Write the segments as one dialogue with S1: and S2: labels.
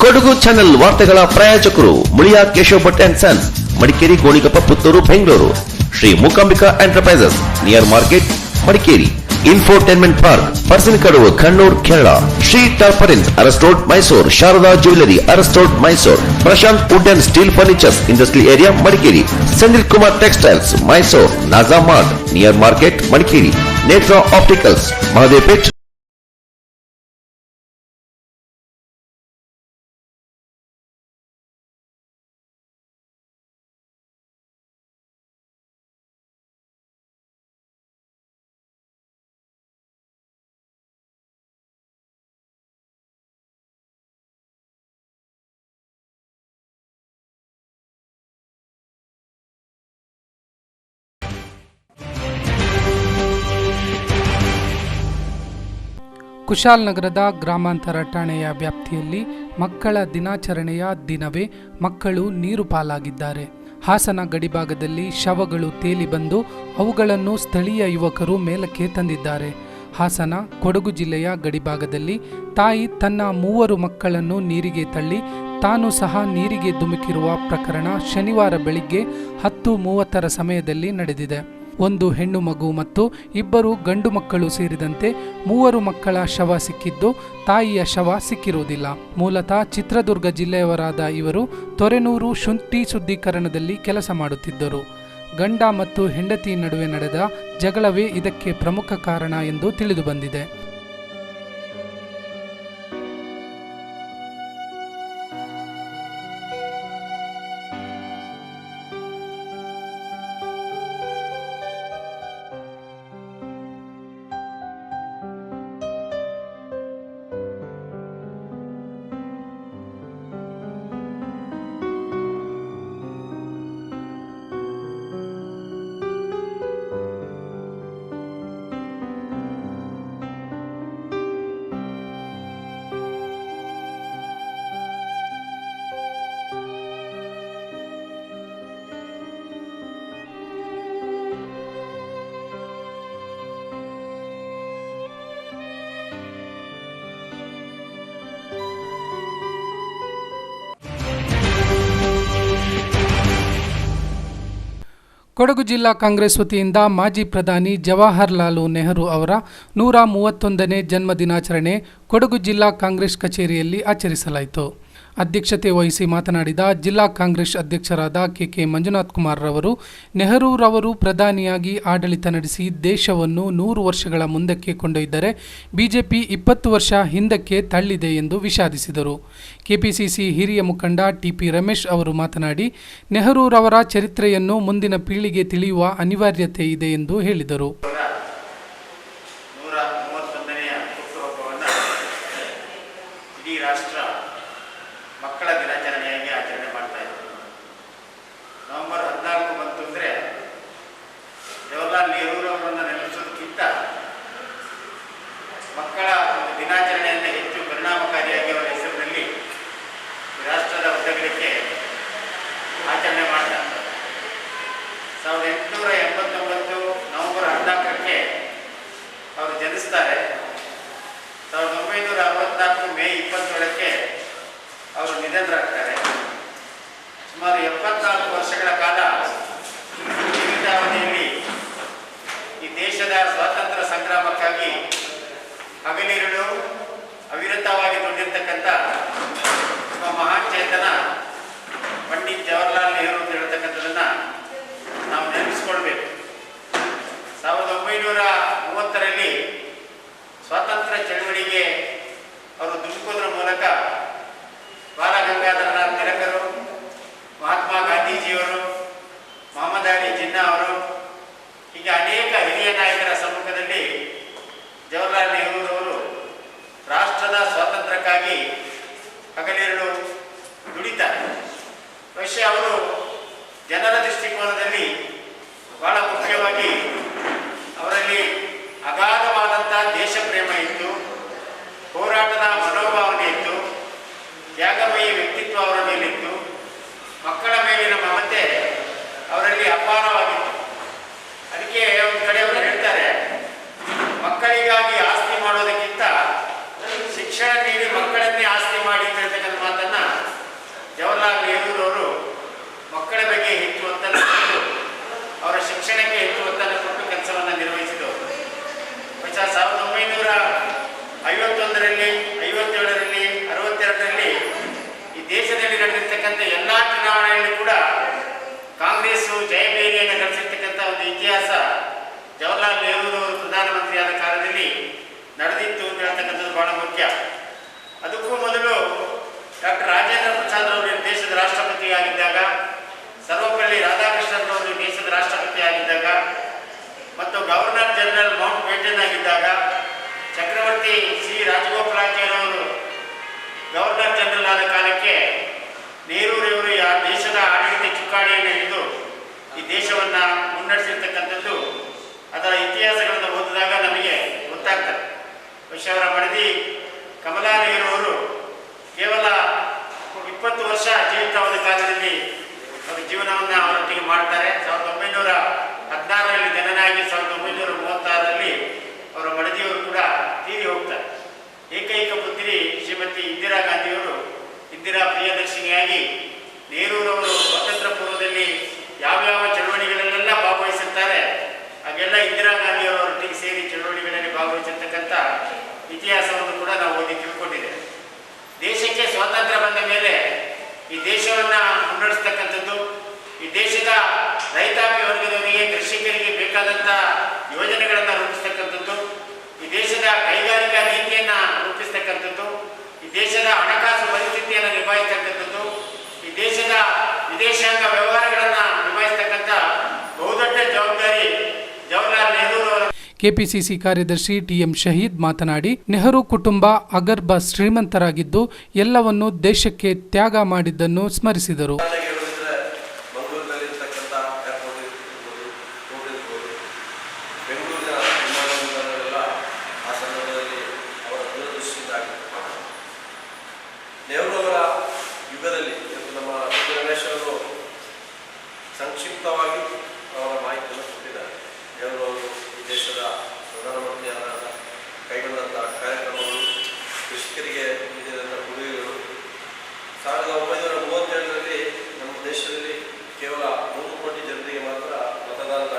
S1: Kodagu channel ವಾರ್ತೆಗಳ ಪ್ರಾಯೋಜಕರು Muliya Keshav Bhat and sons, Madikeri, Gonikoppa, Puttur, Bengaluru. Shri Mookambika enterprises, near market, Madikeri. Infotainment park, Parassinikadavu, Kannur, Kerala. Shri ಟಾರ್ಪರಿನ್ಸ್, Aras road, Mysuru. Sharada jewellery, Aras road, Mysuru. Prashanth wood and steel furnitures, industrial area, Madikeri. ಸಂದಿಲ್ Kumar textiles, Mysuru. Naja mart, near market, Madikeri. Netra opticals, Mahadevpet.
S2: ಕುಶಾಲನಗರದ ಗ್ರಾಮಾಂತರ ಠಾಣೆಯ ವ್ಯಾಪ್ತಿಯಲ್ಲಿ ಮಕ್ಕಳ ದಿನಾಚರಣೆಯ ದಿನವೇ ಮಕ್ಕಳು ನೀರು ಪಾಲಾಗಿದ್ದಾರೆ. ಹಾಸನ ಗಡಿಭಾಗದಲ್ಲಿ ಶವಗಳು ತೇಲಿ ಬಂದು ಅವುಗಳನ್ನು ಸ್ಥಳೀಯ ಯುವಕರು ಮೇಲಕ್ಕೆ ತಂದಿದ್ದಾರೆ. ಹಾಸನ ಕೊಡಗು ಜಿಲ್ಲೆಯ ಗಡಿಭಾಗದಲ್ಲಿ ತಾಯಿ ತನ್ನ 3 ಮಕ್ಕಳನ್ನು ನೀರಿಗೆ ತಳ್ಳಿ ತಾನು ಸಹ ನೀರಿಗೆ ಧುಮುಕಿರುವ ಪ್ರಕರಣ ಶನಿವಾರ ಬೆಳಿಗ್ಗೆ 10:30 ಸಮಯದಲ್ಲಿ ನಡೆದಿದೆ. 1 ಹೆಣ್ಣು ಮಗು ಮತ್ತು 2 ಗಂಡು ಮಕ್ಕಳು ಸೇರಿದಂತೆ 3 ಮಕ್ಕಳ ಶವ ಸಿಕ್ಕಿದ್ದು, ತಾಯಿಯ ಶವ ಸಿಕ್ಕಿರುವುದಿಲ್ಲ. ಮೂಲತಃ ಚಿತ್ರದುರ್ಗ ಜಿಲ್ಲೆಯವರಾದ ಇವರು ತೊರೆನೂರು ಶುಂಠಿ ಶುದ್ಧೀಕರಣದಲ್ಲಿ ಕೆಲಸ ಮಾಡುತ್ತಿದ್ದರು. ಗಂಡ ಮತ್ತು ಹೆಂಡತಿ ನಡುವೆ ನಡೆದ ಜಗಳವೇ ಇದಕ್ಕೆ ಪ್ರಮುಖ ಕಾರಣ ಎಂದು ತಿಳಿದು ಬಂದಿದೆ. ಕೊಡಗು ಜಿಲ್ಲಾ ಕಾಂಗ್ರೆಸ್ ವತಿಯಿಂದ ಮಾಜಿ ಪ್ರಧಾನಿ ಜವಾಹರಲಾಲ್ ನೆಹರು ಅವರ 131ನೇ ಜನ್ಮ ದಿನಾಚರಣೆ ಕೊಡಗು ಜಿಲ್ಲಾ ಕಾಂಗ್ರೆಸ್ ಕಚೇರಿಯಲ್ಲಿ ಆಚರಿಸಲಾಯಿತು. ಅಧ್ಯಕ್ಷತೆ ವಹಿಸಿ ಮಾತನಾಡಿದ ಜಿಲ್ಲಾ ಕಾಂಗ್ರೆಸ್ ಅಧ್ಯಕ್ಷರಾದ ಕೆ ಮಂಜುನಾಥ್ ಕುಮಾರ್ ರವರು, ನೆಹರೂರವರು ಪ್ರಧಾನಿಯಾಗಿ ಆಡಳಿತ ನಡೆಸಿ ದೇಶವನ್ನು 100 ವರ್ಷಗಳ ಮುಂದಕ್ಕೆ ಕೊಂಡೊಯ್ದರೆ ಬಿಜೆಪಿ 20 ವರ್ಷ ಹಿಂದಕ್ಕೆ ತಳ್ಳಿದೆ ಎಂದು ವಿಷಾದಿಸಿದರು. ಕೆಪಿಸಿಸಿ ಹಿರಿಯ ಮುಖಂಡ ಟಿಪಿ ರಮೇಶ್ ಅವರು ಮಾತನಾಡಿ, ನೆಹರೂರವರ ಚರಿತ್ರೆಯನ್ನು ಮುಂದಿನ ಪೀಳಿಗೆ ತಿಳಿಯುವ ಅನಿವಾರ್ಯತೆ ಇದೆ ಎಂದು ಹೇಳಿದರು.
S3: ಮಕ್ಕಳ ದಿನಾಚರಣೆಯಾಗಿ ಆಚರಣೆ ಮಾಡ್ತಾ ಇದ್ದಾರೆ. ನವೆಂಬರ್ 14 ಬಂತು ಅಂದರೆ ಜವಾಹರ್ಲಾಲ್ ನೆಹರೂರವರನ್ನು ನೆನಪಿಸೋದಕ್ಕಿಂತ ಮಕ್ಕಳ ಒಂದು ದಿನಾಚರಣೆಯನ್ನು ಹೆಚ್ಚು ಪರಿಣಾಮಕಾರಿಯಾಗಿ ಅವರ ಹೆಸರಿನಲ್ಲಿ ರಾಷ್ಟ್ರದ ಉದ್ದಗಲಕ್ಕೆ ಆಚರಣೆ ಮಾಡ್ತಾರೆ. 1889 ನವೆಂಬರ್ 14ಕ್ಕೆ ಅವರು ಜನಿಸ್ತಾರೆ. 1964 ಮೇ 27ಕ್ಕೆ ಅವರು ನಿಧನರಾಗ್ತಾರೆ. ಸುಮಾರು 74 ವರ್ಷಗಳ ಕಾಲ ಜೀವಿತಾವಧಿಯಲ್ಲಿ ಈ ದೇಶದ ಸ್ವಾತಂತ್ರ್ಯ ಸಂಗ್ರಾಮಕ್ಕಾಗಿ ಹಗಲಿರುಳು ಅವಿರತವಾಗಿ ದುಡಿದಿರ್ತಕ್ಕಂಥ ಮಹಾನ್ ಚೇತನ ಪಂಡಿತ್ ಜವಾಹರ್ಲಾಲ್ ನೆಹರು ಅಂತ ಹೇಳ್ತಕ್ಕಂಥದ್ದನ್ನು ನಾವು ನೆನಪಿಸ್ಕೊಳ್ಬೇಕು. 1930ರಲ್ಲಿ ಸ್ವಾತಂತ್ರ್ಯ ಚಳವಳಿಗೆ ಅವರು ಧುಮುಕೋದ್ರ ಮೂಲಕ ಬಾಲಗಂಗಾಧರನಾಥ್ ತಿಲಕರು, ಮಹಾತ್ಮ ಗಾಂಧೀಜಿಯವರು, ಮೊಹಮ್ಮದ್ ಅಲಿ ಜಿನ್ನಾ ಅವರು, ಹೀಗೆ ಅನೇಕ ಹಿರಿಯ ನಾಯಕರ ಸಮ್ಮುಖದಲ್ಲಿ ಜವಾಹರ್ಲಾಲ್ ನೆಹರೂರವರು ರಾಷ್ಟ್ರದ ಸ್ವಾತಂತ್ರ್ಯಕ್ಕಾಗಿ ಹಗಲಿರುಳು ದುಡಿತಾರೆ. ಬಹುಶಃ ಅವರು ಜನರ ದೃಷ್ಟಿಕೋನದಲ್ಲಿ ಬಹಳ ಮುಖ್ಯವಾಗಿ ಅವರಲ್ಲಿ ಅಗಾಧವಾದಂಥ ದೇಶ ಪ್ರೇಮ ಇತ್ತು, ಹೋರಾಟದ ಮನೋಭಾವನೆ ಇತ್ತು, ತ್ಯಾಗಮಯಿ ವ್ಯಕ್ತಿತ್ವ ಅವರ ಮೇಲಿತ್ತು, ಮಕ್ಕಳ ಮೇಲಿನ ಮಮತೆ ಅವರಲ್ಲಿ ಅಪಾರವಾಗಿತ್ತು. ಅದಕ್ಕೆ ಒಂದು ಕಡೆ ಅವರು ಹೇಳ್ತಾರೆ, ಮಕ್ಕಳಿಗಾಗಿ ಆಸ್ತಿ ಮಾಡೋದಕ್ಕಿಂತ ಶಿಕ್ಷಣ ನೀಡಿ ಮಕ್ಕಳನ್ನೇ ಆಸ್ತಿ ಮಾಡಿ ಅಂತಕ್ಕಂಥ ಮಾತನ್ನ ಜವಾಹರ್ಲಾಲ್ ನೆಹರೂರವರು ಮಕ್ಕಳ ಬಗ್ಗೆ ಹೆಚ್ಚು ಒತ್ತನ್ನು ಕೊಟ್ಟು ಅವರ ಶಿಕ್ಷಣಕ್ಕೆ ಹೆಚ್ಚು ಒತ್ತನ್ನು ಕೊಟ್ಟು ಕೆಲಸವನ್ನು ನಿರ್ವಹಿಸಿದವರು. 1951ರಲ್ಲಿ, 57ರಲ್ಲಿ, 62ರಲ್ಲಿ ಈ ದೇಶದಲ್ಲಿ ನಡೆದಿರ್ತಕ್ಕಂಥ ಎಲ್ಲ ಚುನಾವಣೆಯಲ್ಲಿ ಕೂಡ ಕಾಂಗ್ರೆಸ್ಸು ಜಯಬೇರಿಯನ್ನು ಗಳಿಸಿರ್ತಕ್ಕಂಥ ಒಂದು ಇತಿಹಾಸ ಜವಾಹರ್ಲಾಲ್ ನೆಹರೂರವರು ಪ್ರಧಾನಮಂತ್ರಿಯಾದ ಕಾಲದಲ್ಲಿ ನಡೆದಿತ್ತು ಅಂತ ಹೇಳ್ತಕ್ಕಂಥದ್ದು ಬಹಳ ಮುಖ್ಯ. ಅದಕ್ಕೂ ಮೊದಲು ಡಾಕ್ಟರ್ ರಾಜೇಂದ್ರ ಪ್ರಸಾದ್ ಅವರು ದೇಶದ ರಾಷ್ಟ್ರಪತಿಯಾಗಿದ್ದಾಗ, ಸರ್ವಪಲ್ಲಿ ರಾಧಾಕೃಷ್ಣನ್ ದೇಶದ ರಾಷ್ಟ್ರಪತಿಯಾಗಿದ್ದಾಗ ಮತ್ತು ಗವರ್ನರ್ ಜನರಲ್ ಮೌಂಟ್ ಬೇಟನ್ ಆಗಿದ್ದಾಗ, ಚಕ್ರವರ್ತಿ ಸಿ ರಾಜಗೋಪಾಲಾಚಾರ್ಯವರು ಗವರ್ನರ್ ಜನರಲ್ ಆದ ಕಾಲಕ್ಕೆ ನೆಹರೂರವರು ಆ ದೇಶದ ಆಡಳಿತ ಚುಕ್ಕಾಣಿಯನ್ನು ಹಿಡಿದು ಈ ದೇಶವನ್ನು ಮುನ್ನಡೆಸಿರ್ತಕ್ಕಂಥದ್ದು ಅದರ ಇತಿಹಾಸಗಳನ್ನು ಓದಿದಾಗ ನಮಗೆ ಗೊತ್ತಾಗ್ತದೆ. ಬಹುಶಃ ಅವರ ಮಡದಿ ಕಮಲಾ ನೆಹರು ಅವರು ಕೇವಲ 20 ವರ್ಷ ಜೀವಿತವಾದ ಕಾಲದಲ್ಲಿ ಅವರ ಜೀವನವನ್ನು ಅವರೊಟ್ಟಿಗೆ ಮಾಡ್ತಾರೆ. 1916ರಲ್ಲಿ ಜನನಾಗಿ 1936ರಲ್ಲಿ ಅವರ ಮಡದಿಯವರು ಕೂಡ ತೀರಿ ಹೋಗ್ತಾರೆ. ಏಕೈಕ ಪುತ್ರಿ ಶ್ರೀಮತಿ ಇಂದಿರಾ ಗಾಂಧಿಯವರು ಇಂದಿರಾ ಪ್ರಿಯದರ್ಶಿನಿಯಾಗಿ ನೆಹರೂರವರು ಸ್ವಾತಂತ್ರ್ಯ ಪೂರ್ವದಲ್ಲಿ ಯಾವ್ಯಾವ ಚಳವಳಿಗಳಲ್ಲೆಲ್ಲ ಭಾಗವಹಿಸುತ್ತಾರೆ ಹಾಗೆಲ್ಲ ಇಂದಿರಾ ಗಾಂಧಿಯವರೊಟ್ಟಿಗೆ ಸೇರಿ ಚಳವಳಿಗಳಲ್ಲಿ ಭಾಗವಹಿಸಿರ್ತಕ್ಕಂಥ ಇತಿಹಾಸವನ್ನು ಕೂಡ ನಾವು ಓದಿ ತಿಳ್ಕೊಂಡಿದ್ದೇವೆ. ದೇಶಕ್ಕೆ ಸ್ವಾತಂತ್ರ್ಯ ಬಂದ ಮೇಲೆ ಈ ದೇಶವನ್ನು ಮುನ್ನಡೆಸ್ತಕ್ಕಂಥದ್ದು, ಈ ದೇಶದ ರೈತಾಪಿ ವರ್ಗದವರಿಗೆ, ಕೃಷಿಕರಿಗೆ ಬೇಕಾದಂಥ ಯೋಜನೆಗಳನ್ನು ರೂಪಿಸ್ತಕ್ಕಂಥದ್ದು, ಈ ದೇಶದ ಕೈಗಾರಿಕಾ ನೀತಿಯನ್ನು ರೂಪಿಸ್ತಕ್ಕಂಥದ್ದು, ಈ ದೇಶದ ಹಣಕಾಸು ಪರಿಸ್ಥಿತಿಯನ್ನು ನಿಭಾಯಿಸ್ತಕ್ಕಂಥದ್ದು, ಈ ದೇಶದ ವಿದೇಶಾಂಗ ವ್ಯವಹಾರಗಳನ್ನು ನಿಭಾಯಿಸ್ತಕ್ಕಂಥ ಬಹುದೊಡ್ಡ ಜವಾಬ್ದಾರಿ ಜವಾಹರ್ಲಾಲ್ ನೆಹರು ಅವರ.
S2: ಕೆಪಿಸಿಸಿ ಕಾರ್ಯದರ್ಶಿ ಟಿಎಂ ಶಹೀದ್ ಮಾತನಾಡಿ, ನೆಹರು ಕುಟುಂಬ ಅಗರ್ಭ ಶ್ರೀಮಂತರಾಗಿದ್ದು ಎಲ್ಲವನ್ನೂ ದೇಶಕ್ಕೆ ತ್ಯಾಗ ಮಾಡಿದ್ದನ್ನು ಸ್ಮರಿಸಿದರು.
S4: ಸಂಕ್ಷಿಪ್ತವಾಗಿ ಅವರ ಮಾಹಿತಿಯನ್ನು ಕೊಟ್ಟಿದ್ದಾರೆ. ನೆಹರು ಅವರು ಈ ದೇಶದ ಪ್ರಧಾನಮಂತ್ರಿಯಾದಾಗ ಕೈಗೊಂಡಂಥ ಕಾರ್ಯಕ್ರಮಗಳು, ಕೃಷಿಕರಿಗೆ ನೀಡಿದಂಥ ಕೊಡುಗೆಗಳು, 1937ರಲ್ಲಿ ನಮ್ಮ ದೇಶದಲ್ಲಿ ಕೇವಲ 3 ಕೋಟಿ ಜನರಿಗೆ ಮಾತ್ರ ಮತದಾನದ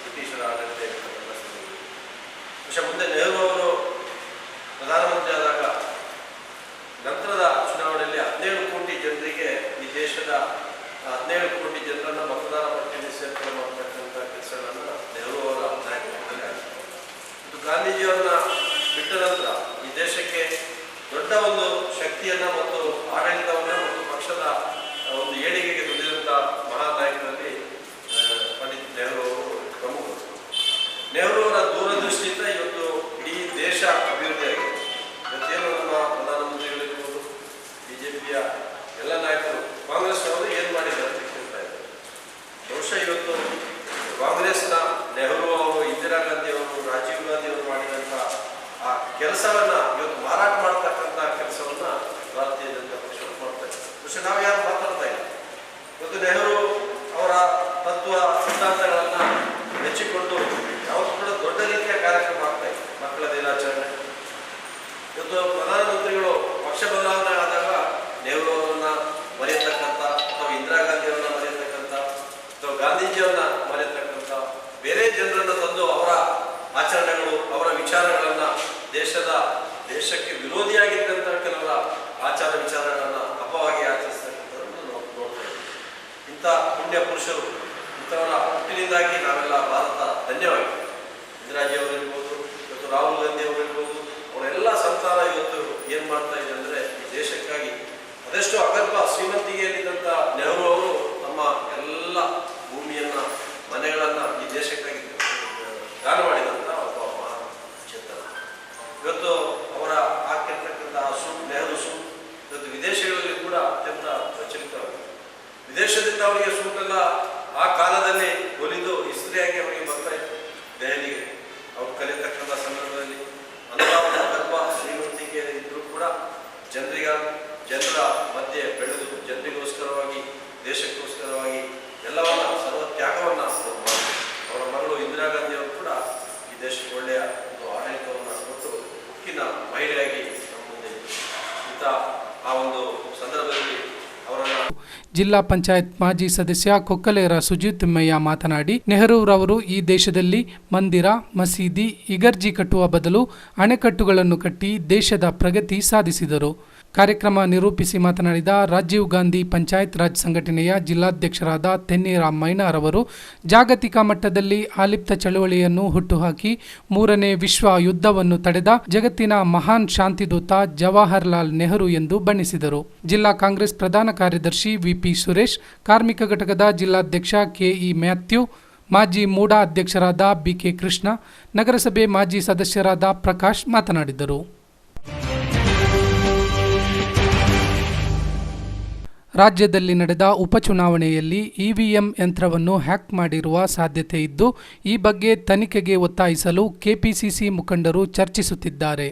S4: ಬ್ರಿಟಿಷರ ಆಡಳಿತ ಮುಂದೆ ನೆಹರು ಅವರು ಪ್ರಧಾನಮಂತ್ರಿ ಆದಾಗ ನಂತರದ ಚುನಾವಣೆಯಲ್ಲಿ 17 ಕೋಟಿ ಜನರಿಗೆ ಈ ದೇಶದ 17 ಕೋಟಿ ಜನರನ್ನು ಮತದಾರ ಪಟ್ಟಿಯಲ್ಲಿ ಸೇರ್ಕೊಳ್ಳತಕ್ಕಂಥ ಕೆಲಸಗಳನ್ನು ನೆಹರು ಅವರ ನಾಯಕತ್ವದಲ್ಲಿ ಆಗಿದೆ. ಇದು ಗಾಂಧೀಜಿಯವರನ್ನ ಬಿಟ್ಟ ನಂತರ ಈ ದೇಶಕ್ಕೆ ದೊಡ್ಡ ಒಂದು ಶಕ್ತಿಯನ್ನು ಮತ್ತು ಆಡಳಿತವನ್ನು ಮತ್ತು ಪಕ್ಷದ ಒಂದು ಏಳಿಗೆಗೆ ದುಡಿದಂಥ ಮಹಾನ್ ನಾಯಕರಲ್ಲಿ ಪಂಡಿತ್ ನೆಹರು ಅವರು ಪ್ರಮುಖರು. ನೆಹರು ಅವರ ದೂರದೃಷ್ಟಿಯಿಂದ ಇವತ್ತು ಇಡೀ ದೇಶ ಅಭಿವೃದ್ಧಿಯಾಗಿದೆ. ಇವತ್ತೇನು ನಮ್ಮ ಪ್ರಧಾನಮಂತ್ರಿಗಳಿರ್ಬೋದು, ಬಿಜೆಪಿಯ ಎಲ್ಲ ನಾಯಕರು, ಕಾಂಗ್ರೆಸ್ ಅವರು ಏನು ಮಾಡಿದ್ದಾರೆ ಅಂತ ಕೇಳ್ತಾ ಇದ್ದಾರೆ. ಬಹುಶಃ ಇವತ್ತು ಕಾಂಗ್ರೆಸ್ನ ನೆಹರು ಅವರು, ಇಂದಿರಾ ಗಾಂಧಿ ಅವರು, ರಾಜೀವ್ ಗಾಂಧಿ ಅವರು ಮಾಡಿದಂಥ ಆ ಕೆಲಸವನ್ನು ಇವತ್ತು ಮಾರಾಟ ಮಾಡ್ತಕ್ಕಂಥ ಕೆಲಸವನ್ನು ಭಾರತೀಯ ಜನತಾ ಪಕ್ಷ ಮಾಡ್ತಾ ಇದೆ. ಬಹುಶಃ ನಾವು ಯಾರು ಮಾತಾಡ್ತಾ ಇಲ್ಲ. ಇವತ್ತು ನೆಹರು ಅವರ ತತ್ವ ಸಿದ್ಧಾಂತಗಳನ್ನು ಮೆಚ್ಚಿಕೊಂಡು ಯಾವತ್ತೂ ಕೂಡ ದೊಡ್ಡ ರೀತಿಯ ಕಾರ್ಯಕ್ರಮ ಆಗ್ತಾ ಇದೆ. ಮಕ್ಕಳ ದಿನಾಚರಣೆ, ಇವತ್ತು ಪ್ರಧಾನಮಂತ್ರಿಗಳು ಪಕ್ಷ ಬದಲಾವಣೆ ಆದಾಗ ನೆಹರು ಅವರನ್ನ ಮರೆಯತಕ್ಕಂಥ ಅಥವಾ ಇಂದಿರಾ ಗಾಂಧಿ ಅವರನ್ನ ಮರೆಯತಕ್ಕಂಥ ಅಥವಾ ಗಾಂಧೀಜಿಯವರನ್ನ ಮರೆಯತಕ್ಕಂಥ ಬೇರೆ ಜನರನ್ನು ತಂದು ಅವರ ಆಚರಣೆಗಳು, ಅವರ ವಿಚಾರಗಳನ್ನು ದೇಶಕ್ಕೆ ವಿರೋಧಿಯಾಗಿದ್ದಂಥ ಕೆಲವರ ಆಚಾರ ವಿಚಾರಗಳನ್ನು ಅಪವಾಗಿ ಆಚರಿಸ್ತಕ್ಕಂಥದ್ದನ್ನು ನಾವು ನೋಡ್ತಾ ಇದ್ದೀವಿ. ಇಂಥ ಪುಣ್ಯ ಪುರುಷರು, ಇಂಥವರ ಹುಟ್ಟಿನಿಂದಾಗಿ ನಾವೆಲ್ಲ ಭಾರತ ಧನ್ಯವಾಗಿದೆ. ಇಂದಿರಾಜಿಯವರು ಇರ್ಬೋದು, ಇವತ್ತು ರಾಹುಲ್ ಗಾಂಧಿ ಅವರು ಇರ್ಬೋದು, ಅವರೆಲ್ಲ ಸಂತಾನ ಇವತ್ತು ಏನು ಮಾಡ್ತಾ ಇದೆ ಅಂದರೆ ಈ ದೇಶಕ್ಕಾಗಿ ಅದೆಷ್ಟು ಅಗರ್ಭ ಶ್ರೀಮಂತಿಗೆಯಲ್ಲಿದ್ದಂಥ ನೆಹರು ಅವರು ತಮ್ಮ ಎಲ್ಲ ಭೂಮಿಯನ್ನು, ಮನೆಗಳನ್ನು ಈ ದೇಶಕ್ಕಾಗಿ ದಾನ ಮಾಡಿದಂಥ ಒಬ್ಬ ಮಹಾನ್ ಚೇತನ. ಇವತ್ತು ಅವರ ಹಾಕಿರ್ತಕ್ಕಂಥ ನೆಹರು ಸೂಟ್ ಇವತ್ತು ವಿದೇಶಗಳಲ್ಲಿ ಕೂಡ ಅತ್ಯಂತ ಪ್ರಚಲಿತವಾಗಿದೆ. ವಿದೇಶದಿಂದ ಅವರಿಗೆ ಸೂಟೆಲ್ಲ ಆ ಕಾಲದಲ್ಲಿ ಹೊಲಿದು ಇಸ್ತ್ರಿಯಾಗಿ ಅವರಿಗೆ ಬರ್ತಾ ಇತ್ತು ದೆಹಲಿಗೆ. ಅವ್ರು ಕಲಿಯತಕ್ಕಂಥ ಸಂದರ್ಭದಲ್ಲಿ ಅಗರ್ಭ ಶ್ರೀಮಂತಿಕೆ ಇದ್ರೂ ಕೂಡ ಜನರ ಮಧ್ಯೆ ಬೆಳೆದು ಜನರಿಗೋಸ್ಕರವಾಗಿ, ದೇಶಕ್ಕೋಸ್ಕರವಾಗಿ ಎಲ್ಲವನ್ನ ಸರ್ವ ತ್ಯಾಗವನ್ನು ಅವರ ಮಗಳು ಇಂದಿರಾ ಗಾಂಧಿ ಅವರು ಕೂಡ ಈ ದೇಶಕ್ಕೆ ಒಳ್ಳೆಯ ಒಂದು ಆಡಳಿತವನ್ನು ಕೊಟ್ಟು ಉಕ್ಕಿನ ಮಹಿಳೆಯಾಗಿ ನಮ್ಮ ಮುಂದೆ ಇಂಥ ಆ ಒಂದು ಸಂದರ್ಭದಲ್ಲಿ ಅವರನ್ನು
S2: ಜಿಲ್ಲಾ ಪಂಚಾಯತ್ ಮಾಜಿ ಸದಸ್ಯ ಕೊಕ್ಕಲೇರ ಸುಜಿತ್ ತಿಮ್ಮಯ್ಯ ಮಾತನಾಡಿ, ನೆಹರೂರವರು ಈ ದೇಶದಲ್ಲಿ ಮಂದಿರ, ಮಸೀದಿ, ಇಗರ್ಜಿ ಕಟ್ಟುವ ಬದಲು ಅಣೆಕಟ್ಟುಗಳನ್ನು ಕಟ್ಟಿ ದೇಶದ ಪ್ರಗತಿ ಸಾಧಿಸಿದರು. ಕಾರ್ಯಕ್ರಮ ನಿರೂಪಿಸಿ ಮಾತನಾಡಿದ ರಾಜೀವ್ ಗಾಂಧಿ ಪಂಚಾಯತ್ ರಾಜ್ ಸಂಘಟನೆಯ ಜಿಲ್ಲಾಧ್ಯಕ್ಷರಾದ ತೆನ್ನೇರ ಮೈನಾರ್ ಅವರು, ಜಾಗತಿಕ ಮಟ್ಟದಲ್ಲಿ ಆಲಿಪ್ತ ಚಳವಳಿಯನ್ನು ಹುಟ್ಟುಹಾಕಿ 3ನೇ ವಿಶ್ವ ಯುದ್ಧವನ್ನು ತಡೆದ ಜಗತ್ತಿನ ಮಹಾನ್ ಶಾಂತಿದೂತ ಜವಾಹರ್ಲಾಲ್ ನೆಹರು ಎಂದು ಬಣ್ಣಿಸಿದರು. ಜಿಲ್ಲಾ ಕಾಂಗ್ರೆಸ್ ಪ್ರಧಾನ ಕಾರ್ಯದರ್ಶಿ ವಿಪಿ ಸುರೇಶ್, ಕಾರ್ಮಿಕ ಘಟಕದ ಜಿಲ್ಲಾಧ್ಯಕ್ಷ ಕೆಇ ಮ್ಯಾಥ್ಯೂ, ಮಾಜಿ ಮೂಡಾ ಅಧ್ಯಕ್ಷರಾದ ಬಿಕೆ ಕೃಷ್ಣ, ನಗರಸಭೆ ಮಾಜಿ ಸದಸ್ಯರಾದ ಪ್ರಕಾಶ್ ಮಾತನಾಡಿದರು. ರಾಜ್ಯದಲ್ಲಿ ನಡೆದ ಉಪಚುನಾವಣೆಯಲ್ಲಿ ಇವಿಎಂ ಯಂತ್ರವನ್ನು ಹ್ಯಾಕ್ ಮಾಡಿರುವ ಸಾಧ್ಯತೆ ಇದ್ದು, ಈ ಬಗ್ಗೆ ತನಿಖೆಗೆ ಒತ್ತಾಯಿಸಲು ಕೆಪಿಸಿಸಿ ಮುಖಂಡರು ಚರ್ಚಿಸುತ್ತಿದ್ದಾರೆ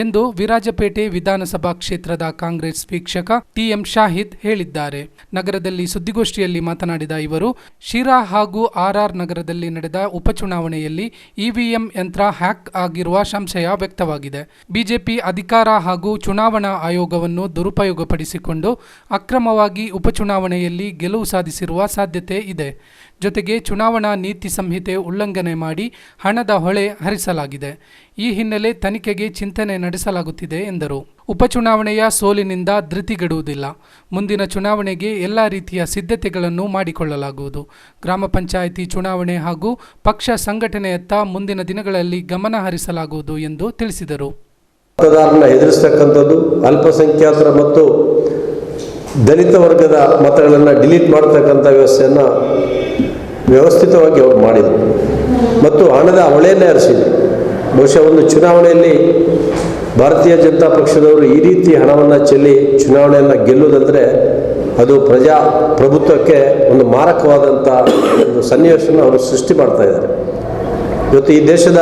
S2: ಎಂದು ವಿರಾಜಪೇಟೆ ವಿಧಾನಸಭಾ ಕ್ಷೇತ್ರದ ಕಾಂಗ್ರೆಸ್ ವೀಕ್ಷಕ ಟಿಎಂ ಶಾಹಿದ್ ಹೇಳಿದ್ದಾರೆ. ನಗರದಲ್ಲಿ ಸುದ್ದಿಗೋಷ್ಠಿಯಲ್ಲಿ ಮಾತನಾಡಿದ ಇವರು, ಶಿರಾ ಹಾಗೂ ಆರ್ಆರ್ ನಗರದಲ್ಲಿ ನಡೆದ ಉಪಚುನಾವಣೆಯಲ್ಲಿ ಇವಿಎಂ ಯಂತ್ರ ಹ್ಯಾಕ್ ಆಗಿರುವ ಸಂಶಯ ವ್ಯಕ್ತವಾಗಿದೆ. ಬಿಜೆಪಿ ಅಧಿಕಾರ ಹಾಗೂ ಚುನಾವಣಾ ಆಯೋಗವನ್ನು ದುರುಪಯೋಗಪಡಿಸಿಕೊಂಡು ಅಕ್ರಮವಾಗಿ ಉಪಚುನಾವಣೆಯಲ್ಲಿ ಗೆಲುವು ಸಾಧಿಸಿರುವ ಸಾಧ್ಯತೆ ಇದೆ. ಜೊತೆಗೆ ಚುನಾವಣಾ ನೀತಿ ಸಂಹಿತೆ ಉಲ್ಲಂಘನೆ ಮಾಡಿ ಹಣದ ಹೊಳೆ ಹರಿಸಲಾಗಿದೆ. ಈ ಹಿನ್ನೆಲೆ ತನಿಖೆಗೆ ಚಿಂತನೆ ನಡೆಸಲಾಗುತ್ತಿದೆ ಎಂದರು. ಉಪಚುನಾವಣೆಯ ಸೋಲಿನಿಂದ ಧೃತಿಗೆಡುವುದಿಲ್ಲ. ಮುಂದಿನ ಚುನಾವಣೆಗೆ ಎಲ್ಲ ರೀತಿಯ ಸಿದ್ಧತೆಗಳನ್ನು ಮಾಡಿಕೊಳ್ಳಲಾಗುವುದು. ಗ್ರಾಮ ಪಂಚಾಯಿತಿ ಚುನಾವಣೆ ಹಾಗೂ ಪಕ್ಷ ಸಂಘಟನೆಯತ್ತ ಮುಂದಿನ ದಿನಗಳಲ್ಲಿ ಗಮನ ಹರಿಸಲಾಗುವುದು ಎಂದು ತಿಳಿಸಿದರು.
S5: ಮತದಾರರನ್ನ ಎದುರಿಸ್ತಕ್ಕಂಥದ್ದು, ಅಲ್ಪಸಂಖ್ಯಾತರ ಮತ್ತು ದಲಿತ ವರ್ಗದ ಮತಗಳನ್ನು ಡಿಲೀಟ್ ಮಾಡ್ತಕ್ಕಂಥ ವ್ಯವಸ್ಥೆಯನ್ನು ವ್ಯವಸ್ಥಿತವಾಗಿ ಅವರು ಮಾಡಿದರು ಮತ್ತು ಹಣದ ಹೊಳೆಯನ್ನೇ ಹರಿಸಿದರು. ಬಹುಶಃ ಒಂದು ಚುನಾವಣೆಯಲ್ಲಿ ಭಾರತೀಯ ಜನತಾ ಪಕ್ಷದವರು ಈ ರೀತಿ ಹಣವನ್ನು ಚೆಲ್ಲಿ ಚುನಾವಣೆಯನ್ನು ಗೆಲ್ಲುವುದಂದರೆ ಅದು ಪ್ರಜಾಪ್ರಭುತ್ವಕ್ಕೆ ಒಂದು ಮಾರಕವಾದಂಥ ಒಂದು ಸನ್ನಿವೇಶವನ್ನು ಅವರು ಸೃಷ್ಟಿ ಮಾಡ್ತಾ ಇದ್ದಾರೆ. ಇವತ್ತು ಈ ದೇಶದ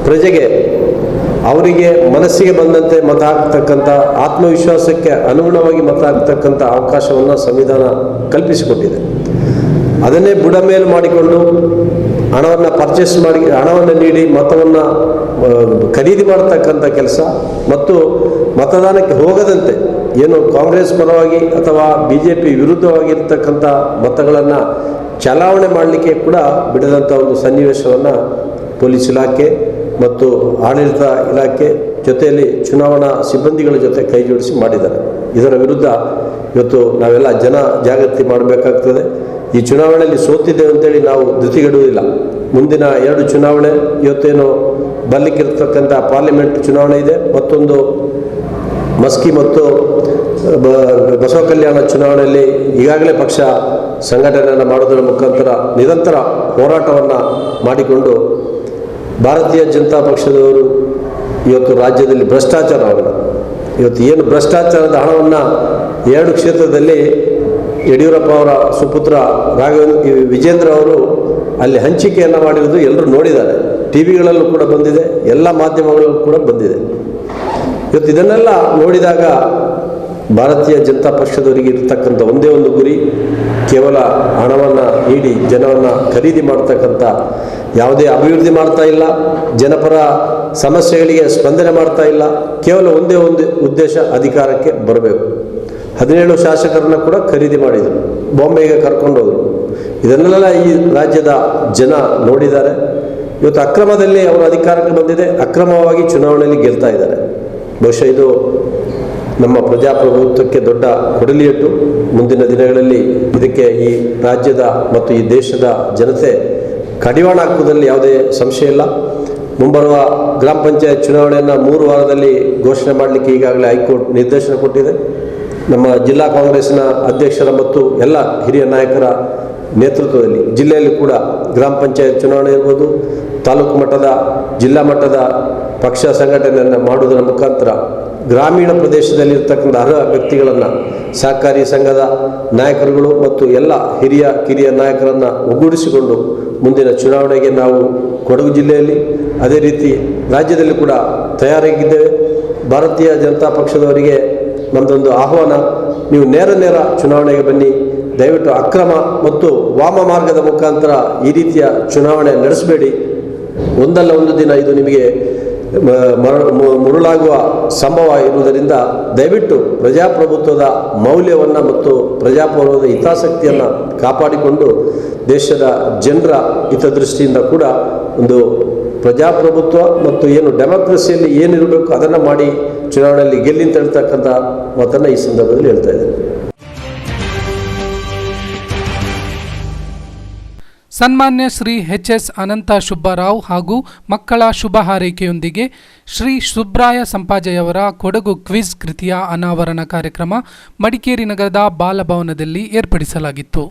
S5: ಪ್ರಜೆಗೆ ಅವರಿಗೆ ಮನಸ್ಸಿಗೆ ಬಂದಂತೆ ಮತ ಹಾಕ್ತಕ್ಕಂಥ, ಆತ್ಮವಿಶ್ವಾಸಕ್ಕೆ ಅನುಗುಣವಾಗಿ ಮತ ಹಾಕ್ತಕ್ಕಂಥ ಅವಕಾಶವನ್ನು ಸಂವಿಧಾನ ಕಲ್ಪಿಸಿಕೊಟ್ಟಿದೆ. ಅದನ್ನೇ ಬುಡಮೇಲು ಮಾಡಿಕೊಂಡು ಹಣವನ್ನು ಪರ್ಚೇಸ್ ಮಾಡಿ, ಹಣವನ್ನು ನೀಡಿ ಮತವನ್ನು ಖರೀದಿ ಮಾಡತಕ್ಕಂಥ ಕೆಲಸ ಮತ್ತು ಮತದಾನಕ್ಕೆ ಹೋಗದಂತೆ ಏನು ಕಾಂಗ್ರೆಸ್ ಪರವಾಗಿ ಅಥವಾ BJP ವಿರುದ್ಧವಾಗಿರ್ತಕ್ಕಂಥ ಮತಗಳನ್ನು ಚಲಾವಣೆ ಮಾಡಲಿಕ್ಕೆ ಕೂಡ ಬಿಡದಂಥ ಒಂದು ಸನ್ನಿವೇಶವನ್ನು ಪೊಲೀಸ್ ಇಲಾಖೆ ಮತ್ತು ಆಡಳಿತ ಇಲಾಖೆ ಜೊತೆಯಲ್ಲಿ ಚುನಾವಣಾ ಸಿಬ್ಬಂದಿಗಳ ಜೊತೆ ಕೈ ಜೋಡಿಸಿ ಮಾಡಿದ್ದಾರೆ. ಇದರ ವಿರುದ್ಧ ಇವತ್ತು ನಾವೆಲ್ಲ ಜನ ಜಾಗೃತಿ ಮಾಡಬೇಕಾಗ್ತದೆ. ಈ ಚುನಾವಣೆಯಲ್ಲಿ ಸೋತಿದ್ದೇವೆ ಅಂತೇಳಿ ನಾವು ಧೃತಿಗೆಡುವುದಿಲ್ಲ. ಮುಂದಿನ 2 ಚುನಾವಣೆ, ಇವತ್ತೇನು ಬರಲಿಕ್ಕಿರ್ತಕ್ಕಂಥ ಪಾರ್ಲಿಮೆಂಟ್ ಚುನಾವಣೆ ಇದೆ, ಮತ್ತೊಂದು ಮಸ್ಕಿ ಮತ್ತು ಬಸವ ಕಲ್ಯಾಣ ಚುನಾವಣೆಯಲ್ಲಿ ಈಗಾಗಲೇ ಪಕ್ಷ ಸಂಘಟನೆಯನ್ನು ಮಾಡೋದರ ಮುಖಾಂತರ ನಿರಂತರ ಹೋರಾಟವನ್ನು ಮಾಡಿಕೊಂಡು ಭಾರತೀಯ ಜನತಾ ಪಕ್ಷದವರು ಇವತ್ತು ರಾಜ್ಯದಲ್ಲಿ ಭ್ರಷ್ಟಾಚಾರವನ್ನು, ಇವತ್ತು ಏನು ಭ್ರಷ್ಟಾಚಾರದ ಹಣವನ್ನು 2 ಕ್ಷೇತ್ರದಲ್ಲಿ ಯಡಿಯೂರಪ್ಪ ಅವರ ಸುಪುತ್ರ ವಿಜೇಂದ್ರ ಅವರು ಅಲ್ಲಿ ಹಂಚಿಕೆಯನ್ನು ಮಾಡಿರೋದು ಎಲ್ಲರೂ ನೋಡಿದ್ದಾರೆ. ಟಿವಿಗಳಲ್ಲೂ ಕೂಡ ಬಂದಿದೆ, ಎಲ್ಲ ಮಾಧ್ಯಮಗಳಲ್ಲೂ ಕೂಡ ಬಂದಿದೆ. ಇವತ್ತು ಇದನ್ನೆಲ್ಲ ನೋಡಿದಾಗ ಭಾರತೀಯ ಜನತಾ ಪಕ್ಷದವರಿಗೆ ಇರತಕ್ಕಂಥ ಒಂದೇ ಒಂದು ಗುರಿ, ಕೇವಲ ಹಣವನ್ನು ನೀಡಿ ಜನವನ್ನು ಖರೀದಿ ಮಾಡ್ತಕ್ಕಂಥ, ಯಾವುದೇ ಅಭಿವೃದ್ಧಿ ಮಾಡ್ತಾ ಇಲ್ಲ, ಜನಪರ ಸಮಸ್ಯೆಗಳಿಗೆ ಸ್ಪಂದನೆ ಮಾಡ್ತಾ ಇಲ್ಲ. ಕೇವಲ ಒಂದೇ ಒಂದು ಉದ್ದೇಶ, ಅಧಿಕಾರಕ್ಕೆ ಬರಬೇಕು. 17 ಶಾಸಕರನ್ನ ಕೂಡ ಖರೀದಿ ಮಾಡಿದರು, ಬಾಂಬೆಗೆ ಕರ್ಕೊಂಡೋದ್ರು. ಇದನ್ನೆಲ್ಲ ಈ ರಾಜ್ಯದ ಜನ ನೋಡಿದ್ದಾರೆ. ಇವತ್ತು ಅಕ್ರಮದಲ್ಲಿ ಅವರು ಅಧಿಕಾರಕ್ಕೆ ಬಂದಿದೆ, ಅಕ್ರಮವಾಗಿ ಚುನಾವಣೆಯಲ್ಲಿ ಗೆಲ್ತಾ ಇದ್ದಾರೆ. ಬಹುಶಃ ಇದು ನಮ್ಮ ಪ್ರಜಾಪ್ರಭುತ್ವಕ್ಕೆ ದೊಡ್ಡ ಕೊಡಲಿಯಟ್ಟು. ಮುಂದಿನ ದಿನಗಳಲ್ಲಿ ಇದಕ್ಕೆ ಈ ರಾಜ್ಯದ ಮತ್ತು ಈ ದೇಶದ ಜನತೆ ಕಡಿವಾಣ ಹಾಕುವುದರಲ್ಲಿ ಯಾವುದೇ ಸಂಶಯ ಇಲ್ಲ. ಮುಂಬರುವ ಗ್ರಾಮ ಪಂಚಾಯತ್ ಚುನಾವಣೆಯನ್ನು 3 ವಾರದಲ್ಲಿ ಘೋಷಣೆ ಮಾಡಲಿಕ್ಕೆ ಈಗಾಗಲೇ ಹೈಕೋರ್ಟ್ ನಿರ್ದೇಶನ ಕೊಟ್ಟಿದೆ. ನಮ್ಮ ಜಿಲ್ಲಾ ಕಾಂಗ್ರೆಸ್ನ ಅಧ್ಯಕ್ಷರ ಮತ್ತು ಎಲ್ಲ ಹಿರಿಯ ನಾಯಕರ ನೇತೃತ್ವದಲ್ಲಿ ಜಿಲ್ಲೆಯಲ್ಲಿ ಕೂಡ ಗ್ರಾಮ ಪಂಚಾಯತ್ ಚುನಾವಣೆ ಇರ್ಬೋದು, ತಾಲೂಕು ಮಟ್ಟದ, ಜಿಲ್ಲಾ ಮಟ್ಟದ ಪಕ್ಷ ಸಂಘಟನೆಯನ್ನು ಮಾಡುವುದರ ಮುಖಾಂತರ ಗ್ರಾಮೀಣ ಪ್ರದೇಶದಲ್ಲಿ ಇರ್ತಕ್ಕಂಥ ಅರ್ಹ ವ್ಯಕ್ತಿಗಳನ್ನು, ಸಹಕಾರಿ ಸಂಘದ ನಾಯಕರುಗಳು ಮತ್ತು ಎಲ್ಲ ಹಿರಿಯ ಕಿರಿಯ ನಾಯಕರನ್ನು ಒಗ್ಗೂಡಿಸಿಕೊಂಡು ಮುಂದಿನ ಚುನಾವಣೆಗೆ ನಾವು ಕೊಡಗು ಜಿಲ್ಲೆಯಲ್ಲಿ ಅದೇ ರೀತಿ ರಾಜ್ಯದಲ್ಲಿ ಕೂಡ ತಯಾರಾಗಿದ್ದೇವೆ. ಭಾರತೀಯ ಜನತಾ ಪಕ್ಷದವರಿಗೆ ನಮ್ಮದೊಂದು ಆಹ್ವಾನ, ನೀವು ನೇರ ಚುನಾವಣೆಗೆ ಬನ್ನಿ. ದಯವಿಟ್ಟು ಅಕ್ರಮ ಮತ್ತು ವಾಮ ಮಾರ್ಗದ ಮುಖಾಂತರ ಈ ರೀತಿಯ ಚುನಾವಣೆ ನಡೆಸಬೇಡಿ. ಒಂದಲ್ಲ ಒಂದು ದಿನ ಇದು ನಿಮಗೆ ಮುರುಳಾಗುವ ಸಂಭವ ಇರುವುದರಿಂದ ದಯವಿಟ್ಟು ಪ್ರಜಾಪ್ರಭುತ್ವದ ಮೌಲ್ಯವನ್ನು ಮತ್ತು ಪ್ರಜಾಪ್ರಭುತ್ವದ ಹಿತಾಸಕ್ತಿಯನ್ನು ಕಾಪಾಡಿಕೊಂಡು ದೇಶದ ಜನರ ಹಿತದೃಷ್ಟಿಯಿಂದ ಕೂಡ ಒಂದು ಪ್ರಜಾಪ್ರಭುತ್ವ ಮತ್ತು ಏನು ಡೆಮೋಕ್ರಸಿಯಲ್ಲಿ ಏನಿರಬೇಕು ಅದನ್ನು ಮಾಡಿ ಚುನಾವಣೆಯಲ್ಲಿ ಗೆಲ್ಲಿ ಅಂತ ಹೇಳ್ತಕ್ಕಂಥ ಮಾತನ್ನು ಈ ಸಂದರ್ಭದಲ್ಲಿ ಹೇಳ್ತಾ ಇದ್ದೇನೆ.
S2: ಸನ್ಮಾನ್ಯ ಶ್ರೀ ಎಚ್.ಎಸ್. ಅನಂತ ಸುಬ್ಬರಾವ್ ಹಾಗೂ ಮಕ್ಕಳ ಶುಭ ಹಾರೈಕೆಯೊಂದಿಗೆ ಶ್ರೀ ಸುಬ್ರಾಯ ಸಂಪಾಜೆಯವರ ಕೊಡಗು ಕ್ವಿಜ್ ಕೃತಿಯ ಅನಾವರಣ ಕಾರ್ಯಕ್ರಮ ಮಡಿಕೇರಿ ನಗರದ ಬಾಲಭವನದಲ್ಲಿ ಏರ್ಪಡಿಸಲಾಗಿತ್ತು.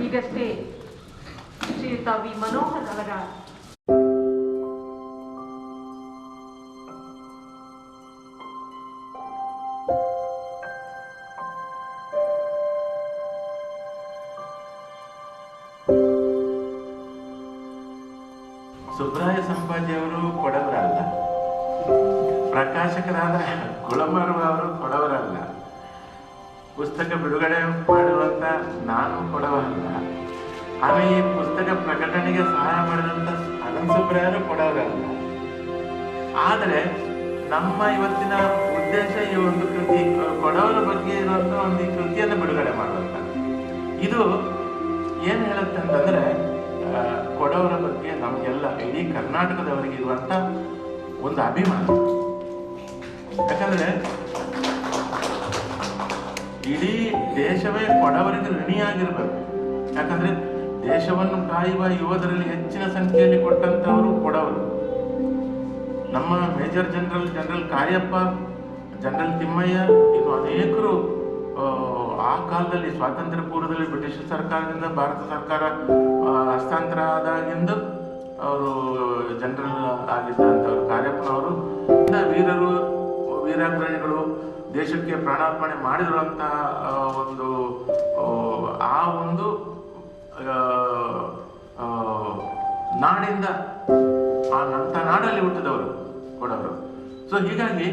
S6: ಈಗಷ್ಟೇ ಶ್ರೀಯುತ ವಿ ಮನೋಹರ್ ಅವರ
S7: ಸುಬ್ರಾಯ ಸಂಪಾಜಿಯವರು ಕೊಡವರಲ್ಲ, ಪ್ರಕಾಶಕರಾದ ಗುಳಮರು ಅವರು ಕೊಡವರಲ್ಲ, ಪುಸ್ತಕ ಬಿಡುಗಡೆ ಮಾಡುವಂತ ನಾನು ಕೊಡವರಲ್ಲ, ಆಮೇಲೆ ಈ ಪುಸ್ತಕ ಪ್ರಕಟಣೆಗೆ ಸಹಾಯ ಮಾಡಿದಂತ ಅನಂತ ಸುಬ್ರಾಯರು ಕೊಡವರಲ್ಲ. ಆದರೆ ನಮ್ಮ ಇವತ್ತಿನ ಉದ್ದೇಶ ಈ ಒಂದು ಕೃತಿ ಕೊಡವರ ಬಗ್ಗೆ ಇರುವಂತ ಒಂದು ಈ ಕೃತಿಯನ್ನು ಬಿಡುಗಡೆ ಮಾಡುವಂತ. ಇದು ಏನ್ ಹೇಳುತ್ತೆ ಅಂತಂದ್ರೆ ಕೊಡವರ ಬಗ್ಗೆ ನಮಗೆಲ್ಲ ಇಡೀ ಕರ್ನಾಟಕದವರಿಗೆ ಇರುವಂತ ಒಂದು ಅಭಿಮಾನ. ಯಾಕಂದ್ರೆ ಇಡೀ ದೇಶವೇ ಕೊಡವರಿಗೆ ಋಣಿಯಾಗಿರ್ಬೇಕು. ಯಾಕಂದ್ರೆ ದೇಶವನ್ನು ಕಾಯುವ ಯುವದರಲ್ಲಿ ಹೆಚ್ಚಿನ ಸಂಖ್ಯೆಯಲ್ಲಿ ಕೊಟ್ಟಂತವರು ಕೊಡವರು. ನಮ್ಮ major general Cariappa, general Thimayya, ಇನ್ನು ಅನೇಕರು ಆ ಕಾಲದಲ್ಲಿ ಸ್ವಾತಂತ್ರ್ಯ ಪೂರ್ವದಲ್ಲಿ ಬ್ರಿಟಿಷ್ ಸರ್ಕಾರದಿಂದ ಭಾರತ ಸರ್ಕಾರ ಹಸ್ತಾಂತರ ಆದಾಗಿಂದ ಅವರು ಜನರಲ್ ಆಗಿದ್ದಂಥವ್ರು ಕಾರ್ಯಪ್ಪನವರು ವೀರರು, ವೀರಾಗ್ರಣಿಗಳು, ದೇಶಕ್ಕೆ ಪ್ರಾಣಾರ್ಪಣೆ ಮಾಡಿರುವಂತಹ ಒಂದು ಆ ಒಂದು ನಾಡಿಂದ ಅಂತ ನಾಡಲ್ಲಿ ಹುಟ್ಟಿದವರು ಕೊಡವರು. ಸೊ ಹೀಗಾಗಿ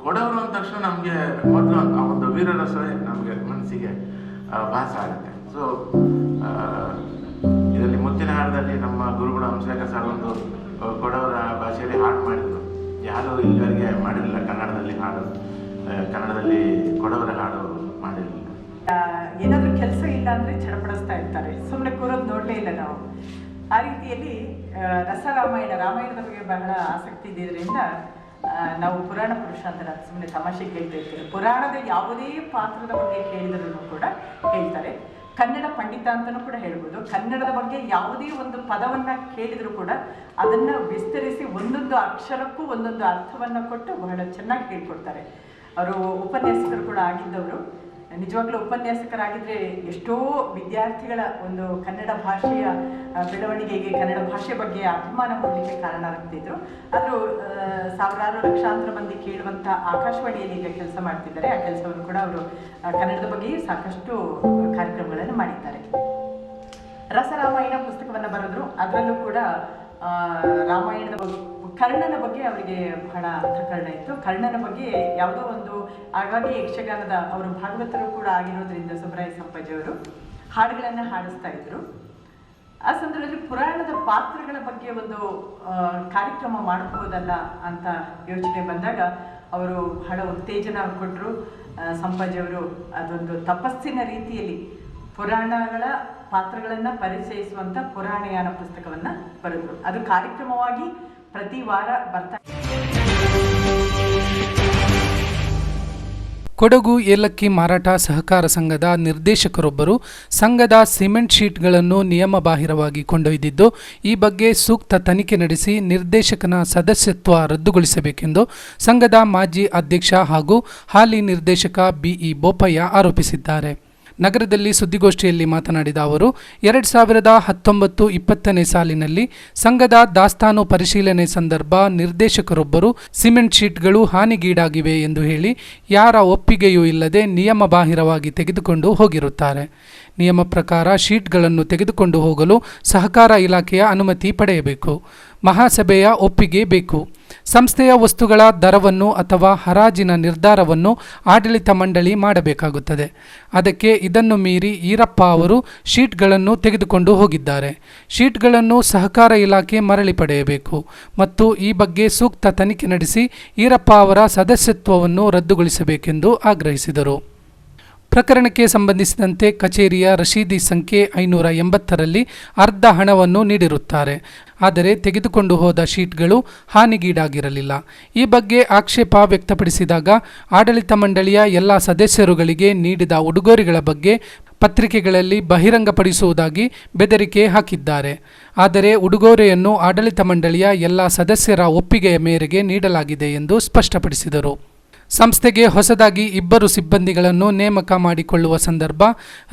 S7: ಕೊಡವರು ಅಂದ ತಕ್ಷಣ ನಮಗೆ ಮೊದಲು ಆ ಒಂದು ವೀರರಸವೇ ನಮಗೆ ಮನಸ್ಸಿಗೆ ಭಾಸ ಆಗುತ್ತೆ. ಸೊ ಇದರಲ್ಲಿ ಮುತ್ತಿನ ಹಾಡದಲ್ಲಿ ನಮ್ಮ ಗುರುಗಳು ಹಂಸಲೇಖ ಸರ್ ಒಂದು ಕೊಡವರ ಭಾಷೆಯಲ್ಲಿ ಹಾಡು ಮಾಡಿದ್ರು. ಯಾರು ಇಲ್ಲಿವರೆಗೆ ಮಾಡಿರಲಿಲ್ಲ ಕನ್ನಡದಲ್ಲಿ ಹಾಡು, ಕನ್ನಡದಲ್ಲಿ ಕೊಡವರ ಹಾಡು ಮಾಡಿರಲಿಲ್ಲ.
S6: ಏನಾದರೂ ಕೆಲಸ ಇಲ್ಲ ಅಂದರೆ ಚಡಪಡಿಸ್ತಾ ಇರ್ತಾರೆ, ಸುಮ್ಮನೆ ಕೂರೋದು ನೋಡಲೇ ಇಲ್ಲ ನಾವು. ಆ ರೀತಿಯಲ್ಲಿ ರಾಮಾಯಣದ ಬಗ್ಗೆ ಬಹಳ ಆಸಕ್ತಿ ಇದ್ದಿದ್ದರಿಂದ ನಾವು ಪುರಾಣ ಪುರುಷ ಅಂತ ಸುಮ್ಮನೆ ತಮಾಷೆ ಕೇಳ್ತಾ ಇರ್ತೀವಿ. ಪುರಾಣದ ಯಾವುದೇ ಪಾತ್ರದ ಬಗ್ಗೆ ಕೇಳಿದರೂ ಕೂಡ ಹೇಳ್ತಾರೆ. ಕನ್ನಡ ಪಂಡಿತ ಅಂತಲೂ ಕೂಡ ಹೇಳ್ಬೋದು. ಕನ್ನಡದ ಬಗ್ಗೆ ಯಾವುದೇ ಒಂದು ಪದವನ್ನು ಕೇಳಿದರೂ ಕೂಡ ಅದನ್ನು ವಿಸ್ತರಿಸಿ ಒಂದೊಂದು ಅಕ್ಷರಕ್ಕೂ ಒಂದೊಂದು ಅರ್ಥವನ್ನು ಕೊಟ್ಟು ಬಹಳ ಚೆನ್ನಾಗಿ ಹೇಳ್ಕೊಡ್ತಾರೆ. ಅವರು ಉಪನ್ಯಾಸಕರು ಕೂಡ ಆಗಿದ್ದವರು. ನಿಜವಾಗ್ಲೂ ಉಪನ್ಯಾಸಕರಾಗಿದ್ದರೆ ಎಷ್ಟೋ ವಿದ್ಯಾರ್ಥಿಗಳ ಒಂದು ಕನ್ನಡ ಭಾಷೆಯ ಬೆಳವಣಿಗೆಗೆ, ಕನ್ನಡ ಭಾಷೆ ಬಗ್ಗೆ ಅಭಿಮಾನ ಮೂಡಲಿಕ್ಕೆ ಕಾರಣ ಆಗ್ತಿದ್ರು. ಆದರೂ ಸಾವಿರಾರು ಲಕ್ಷಾಂತರ ಮಂದಿ ಕೇಳುವಂಥ ಆಕಾಶವಾಣಿಯಲ್ಲಿ ಈಗ ಕೆಲಸ ಮಾಡ್ತಿದ್ದಾರೆ. ಆ ಕೆಲಸವನ್ನು ಕೂಡ ಅವರು ಕನ್ನಡದ ಬಗ್ಗೆಯೂ ಸಾಕಷ್ಟು ಕಾರ್ಯಕ್ರಮಗಳನ್ನು ಮಾಡಿದ್ದಾರೆ. ರಸರಾಮಾಯಣ ಪುಸ್ತಕವನ್ನು ಬರೆದ್ರು. ಅದರಲ್ಲೂ ಕೂಡ ರಾಮಾಯಣದ ಕರ್ಣನ ಬಗ್ಗೆ ಅವರಿಗೆ ಬಹಳ ಅಂತಃಕರಣ ಇತ್ತು. ಕರ್ಣನ ಬಗ್ಗೆ ಯಾವುದೋ ಒಂದು ಹಾಗಾಗಿ ಯಕ್ಷಗಾನದ ಅವರು ಭಾಗವತರು ಕೂಡ ಆಗಿರೋದ್ರಿಂದ ಸುಬ್ರಾಯ ಸಂಪಾಜಿ ಅವರು ಹಾಡುಗಳನ್ನು ಹಾಡಿಸ್ತಾ ಇದ್ರು. ಆ ಸಂದರ್ಭದಲ್ಲಿ ಪುರಾಣದ ಪಾತ್ರಗಳ ಬಗ್ಗೆ ಒಂದು ಕಾರ್ಯಕ್ರಮ ಮಾಡಬಹುದಲ್ಲ ಅಂತ ಯೋಚನೆ ಬಂದಾಗ ಅವರು ಬಹಳ ಉತ್ತೇಜನ ಕೊಟ್ಟರು. ಸಂಪಾಜಿಯವರು ಅದೊಂದು ತಪಸ್ಸಿನ ರೀತಿಯಲ್ಲಿ ಪುರಾಣಗಳ ಪಾತ್ರಗಳನ್ನು ಪರಿಚಯಿಸುವಂಥ ಪುರಾಣಯಾನ ಪುಸ್ತಕವನ್ನು ಬರೆದರು. ಅದು ಕಾರ್ಯಕ್ರಮವಾಗಿ ಪ್ರತಿ ವಾರ ಬರ್ತಾ.
S2: ಕೊಡಗು ಏಲಕ್ಕಿ ಮಾರಾಟ ಸಹಕಾರ ಸಂಘದ ನಿರ್ದೇಶಕರೊಬ್ಬರು ಸಂಘದ ಸಿಮೆಂಟ್ ಶೀಟ್ಗಳನ್ನು ನಿಯಮಬಾಹಿರವಾಗಿ ಕೊಂಡೊಯ್ದಿದ್ದು, ಈ ಬಗ್ಗೆ ಸೂಕ್ತ ತನಿಖೆ ನಡೆಸಿ ನಿರ್ದೇಶಕನ ಸದಸ್ಯತ್ವ ರದ್ದುಗೊಳಿಸಬೇಕೆಂದು ಸಂಘದ ಮಾಜಿ ಅಧ್ಯಕ್ಷ ಹಾಗೂ ಹಾಲಿ ನಿರ್ದೇಶಕ ಬಿಇ ಬೋಪಯ್ಯ ಆರೋಪಿಸಿದ್ದಾರೆ. ನಗರದಲ್ಲಿ ಸುದ್ದಿಗೋಷ್ಠಿಯಲ್ಲಿ ಮಾತನಾಡಿದ ಅವರು 2019-20 ಸಾಲಿನಲ್ಲಿ ಸಂಘದ ದಾಸ್ತಾನು ಪರಿಶೀಲನೆ ಸಂದರ್ಭ ನಿರ್ದೇಶಕರೊಬ್ಬರು ಸಿಮೆಂಟ್ ಶೀಟ್ಗಳು ಹಾನಿಗೀಡಾಗಿವೆ ಎಂದು ಹೇಳಿ ಯಾರ ಒಪ್ಪಿಗೆಯೂ ಇಲ್ಲದೆ ನಿಯಮಬಾಹಿರವಾಗಿ ತೆಗೆದುಕೊಂಡು ಹೋಗಿರುತ್ತಾರೆ. ನಿಯಮ ಪ್ರಕಾರ ಶೀಟ್ಗಳನ್ನು ತೆಗೆದುಕೊಂಡು ಹೋಗಲು ಸಹಕಾರ ಇಲಾಖೆಯ ಅನುಮತಿ ಪಡೆಯಬೇಕು. ಮಹಾಸಭೆಯ ಒಪ್ಪಿಗೆ ಬೇಕು. ಸಂಸ್ಥೆಯ ವಸ್ತುಗಳ ದರವನ್ನು ಅಥವಾ ಹರಾಜಿನ ನಿರ್ಧಾರವನ್ನು ಆಡಳಿತ ಮಂಡಳಿ ಮಾಡಬೇಕಾಗುತ್ತದೆ. ಅದಕ್ಕೆ ಇದನ್ನು ಮೀರಿ ಈರಪ್ಪ ಅವರು ಶೀಟ್ಗಳನ್ನು ತೆಗೆದುಕೊಂಡು ಹೋಗಿದ್ದಾರೆ. ಶೀಟ್ಗಳನ್ನು ಸಹಕಾರ ಇಲಾಖೆ ಮರಳಿ ಪಡೆಯಬೇಕು ಮತ್ತು ಈ ಬಗ್ಗೆ ಸೂಕ್ತ ತನಿಖೆ ನಡೆಸಿ ಈರಪ್ಪ ಅವರ ಸದಸ್ಯತ್ವವನ್ನು ರದ್ದುಗೊಳಿಸಬೇಕೆಂದು ಆಗ್ರಹಿಸಿದರು. ಪ್ರಕರಣಕ್ಕೆ ಸಂಬಂಧಿಸಿದಂತೆ ಕಚೇರಿಯ ರಶೀದಿ ಸಂಖ್ಯೆ 580ರಲ್ಲಿ ಅರ್ಧ ಹಣವನ್ನು ನೀಡಿರುತ್ತಾರೆ. ಆದರೆ ತೆಗೆದುಕೊಂಡು ಹೋದ ಶೀಟ್ಗಳು ಹಾನಿಗೀಡಾಗಿರಲಿಲ್ಲ. ಈ ಬಗ್ಗೆ ಆಕ್ಷೇಪ ವ್ಯಕ್ತಪಡಿಸಿದಾಗ ಆಡಳಿತ ಮಂಡಳಿಯ ಎಲ್ಲ ಸದಸ್ಯರುಗಳಿಗೆ ನೀಡಿದ ಉಡುಗೊರೆಗಳ ಬಗ್ಗೆ ಪತ್ರಿಕೆಗಳಲ್ಲಿ ಬಹಿರಂಗಪಡಿಸುವುದಾಗಿ ಬೆದರಿಕೆ ಹಾಕಿದ್ದಾರೆ. ಆದರೆ ಉಡುಗೊರೆಯನ್ನು ಆಡಳಿತ ಮಂಡಳಿಯ ಎಲ್ಲ ಸದಸ್ಯರ ಒಪ್ಪಿಗೆಯ ಮೇರೆಗೆ ನೀಡಲಾಗಿದೆ ಎಂದು ಸ್ಪಷ್ಟಪಡಿಸಿದರು. ಸಂಸ್ಥೆಗೆ ಹೊಸದಾಗಿ 2 ಸಿಬ್ಬಂದಿಗಳನ್ನು ನೇಮಕ ಮಾಡಿಕೊಳ್ಳುವ ಸಂದರ್ಭ